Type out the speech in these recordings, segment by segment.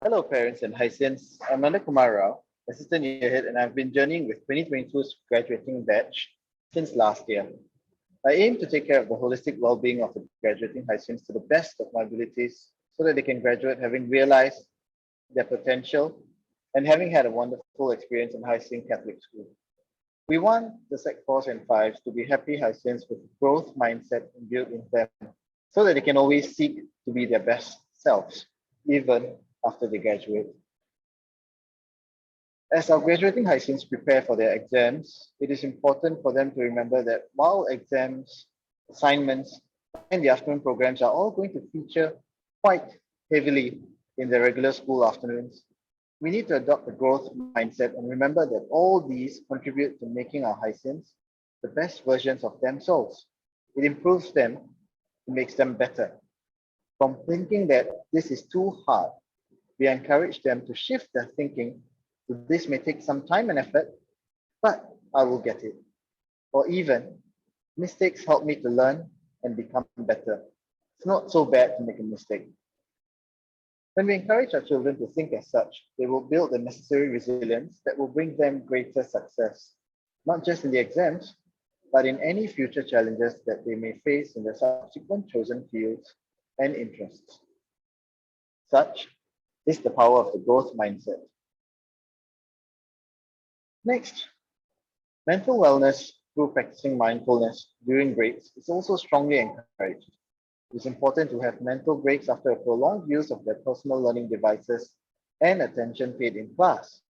Hello, parents and Hyacinths. I'm Nanda Kumar Rao, Assistant Yearhead, and I've been journeying with 2022's graduating batch since last year. I aim to take care of the holistic well-being of the graduating Hyacinths to the best of my abilities so that they can graduate having realized their potential and having had a wonderful experience in Hyacinth Catholic School. We want the Sec 4s and 5s to be happy Hyacinths with growth mindset imbued in them so that they can always seek to be their best selves, even after they graduate. As our graduating Hyacinths prepare for their exams, it is important for them to remember that while exams, assignments, and the afternoon programs are all going to feature quite heavily in their regular school afternoons, we need to adopt a growth mindset and remember that all these contribute to making our Hyacinths the best versions of themselves. It improves them, it makes them better. From thinking that this is too hard, we encourage them to shift their thinking to this may take some time and effort, but I will get it. Or even, mistakes help me to learn and become better. It's not so bad to make a mistake. When we encourage our children to think as such, they will build the necessary resilience that will bring them greater success, not just in the exams, but in any future challenges that they may face in their subsequent chosen fields and interests. Such is the power of the growth mindset. Next, mental wellness through practicing mindfulness during breaks is also strongly encouraged. It is important to have mental breaks after a prolonged use of their personal learning devices and attention paid in class.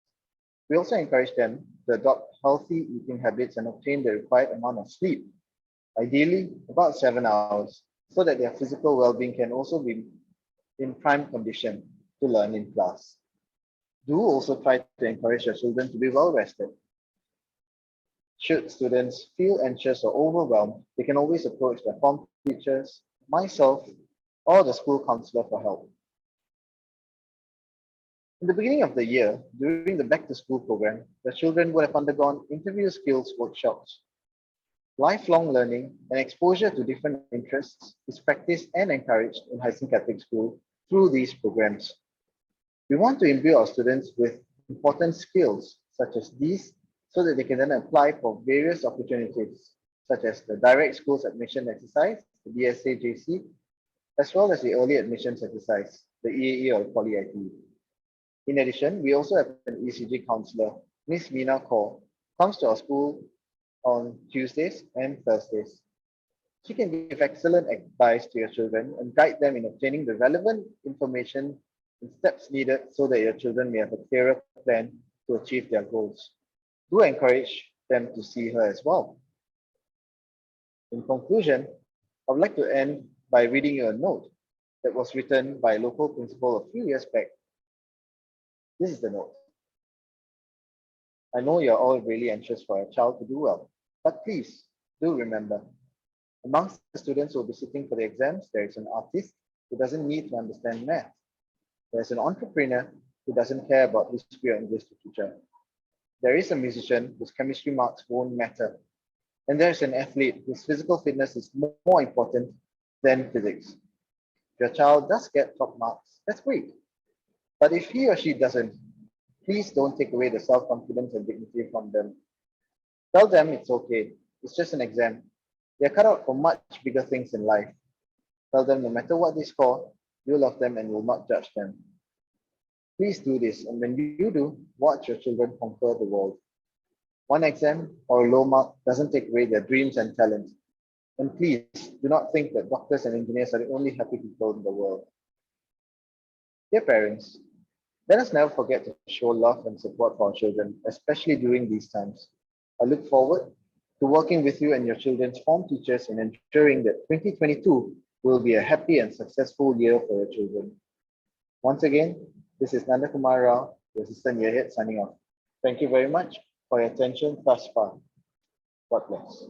We also encourage them to adopt healthy eating habits and obtain the required amount of sleep, ideally about 7 hours, so that their physical well-being can also be in prime condition to learn in class. Do also try to encourage your children to be well rested. Should students feel anxious or overwhelmed, they can always approach their form teachers, myself, or the school counselor for help. In the beginning of the year, during the back to school program, the children would have undergone interview skills workshops. Lifelong learning and exposure to different interests is practiced and encouraged in Hyacinth Catholic School through these programs. We want to imbue our students with important skills such as these so that they can then apply for various opportunities, such as the direct schools admission exercise, the DSA JC, as well as the early admissions exercise, the EAE or Poly ITE. In addition, we also have an ECG counselor, Miss Mina Kaur, comes to our school on Tuesdays and Thursdays. She can give excellent advice to your children and guide them in obtaining the relevant information and steps needed so that your children may have a clearer plan to achieve their goals. Do encourage them to see her as well. In conclusion, I would like to end by reading you a note that was written by a local principal a few years back. This is the note. I know you're all really anxious for your child to do well, but please do remember, amongst the students who will be sitting for the exams, there is an artist who doesn't need to understand math. There's an entrepreneur who doesn't care about history or English literature. There is a musician whose chemistry marks won't matter. And there's an athlete whose physical fitness is more important than physics. If your child does get top marks, that's great. But if he or she doesn't, please don't take away the self-confidence and dignity from them. Tell them it's okay. It's just an exam. They're cut out for much bigger things in life. Tell them no matter what they score, you love them and will not judge them. Please do this, and when you do, watch your children conquer the world. One exam or a low mark doesn't take away their dreams and talents. And please do not think that doctors and engineers are the only happy people in the world. Dear parents, let us never forget to show love and support for our children, especially during these times. I look forward to working with you and your children's form teachers in ensuring that 2022 will be a happy and successful year for your children. Once again, this is Nanda Kumar Rao, the Assistant Yearhead, signing off. Thank you very much for your attention thus far. God bless.